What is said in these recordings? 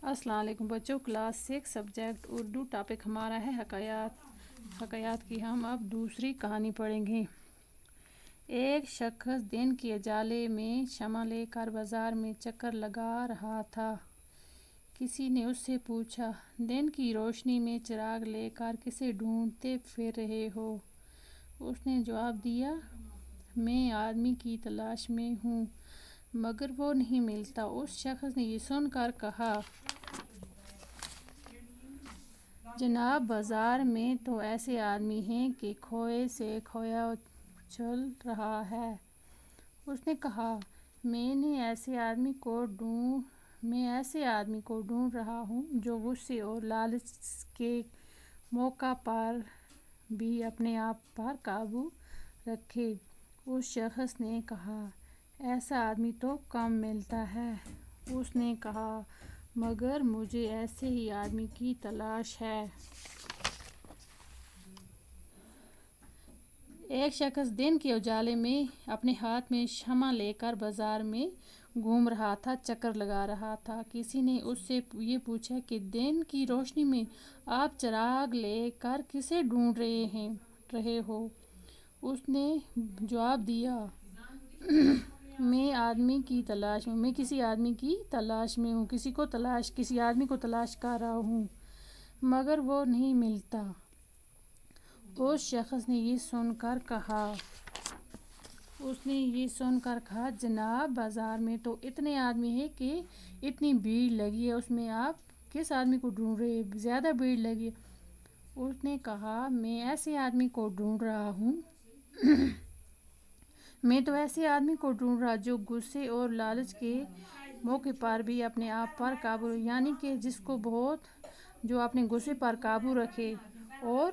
السلام علیکم بچوں، کلاس 6 سبجیکٹ اردو، ٹاپک ہمارا ہے حکایات کی ہم اب دوسری کہانی پڑھیں گے۔ ایک شخص دن کے اجالے میں شمع لے کر بازار میں چکر لگا رہا تھا۔ کسی نے اس سے پوچھا، دن کی روشنی میں چراغ لے کر کسے ڈھونڈتے پھر رہے ہو؟ اس نے جواب دیا، میں آدمی کی تلاش میں ہوں مگر وہ نہیں ملتا۔ اس شخص نے یہ سن کر کہا، جناب، بازار میں تو ایسے آدمی ہیں کہ کھوئے سے کھویا اچھل رہا ہے۔ اس نے کہا، میں ایسے آدمی کو ڈھونڈ رہا ہوں جو غصے اور لالچ کے موقع پر بھی اپنے آپ پر قابو رکھے۔ اس شخص نے کہا، ایسا آدمی تو کم ملتا ہے۔ اس نے کہا، مگر مجھے ایسے ہی آدمی کی تلاش ہے۔ ایک شخص دن کے اجالے میں اپنے ہاتھ میں شمع لے کر بازار میں گھوم رہا تھا، چکر لگا رہا تھا۔ کسی نے اس سے یہ پوچھا کہ دن کی روشنی میں آپ چراغ لے کر کسے ڈھونڈ رہے ہو؟ اس نے جواب دیا، میں کسی آدمی کی تلاش میں ہوں، کسی آدمی کو تلاش کر رہا ہوں مگر وہ نہیں ملتا۔ اس شخص نے یہ سن کر کہا، جناب، بازار میں تو اتنے آدمی ہیں کہ اتنی بھیڑ لگی ہے، اس میں آپ کس آدمی کو ڈھونڈ رہے ہیں؟ زیادہ بھیڑ لگی ہے۔ اس نے کہا، میں ایسے آدمی کو ڈھونڈ رہا جو غصے اور لالچ کے موقع پر بھی اپنے آپ پر قابو، یعنی کہ جو اپنے غصے پر قابو رکھے اور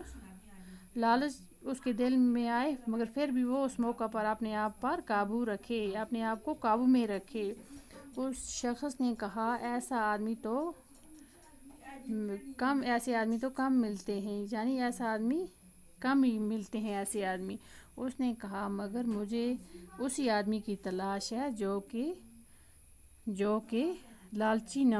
لالچ اس کے دل میں آئے مگر پھر بھی وہ اس موقع پر اپنے آپ پر قابو رکھے، اپنے آپ کو قابو میں رکھے۔ اس شخص نے کہا، ایسے آدمی تو کم ملتے ہیں، یعنی کم ہی ملتے ہیں ایسے آدمی۔ اس نے کہا، مگر مجھے اسی آدمی کی تلاش ہے جو کہ لالچی نہ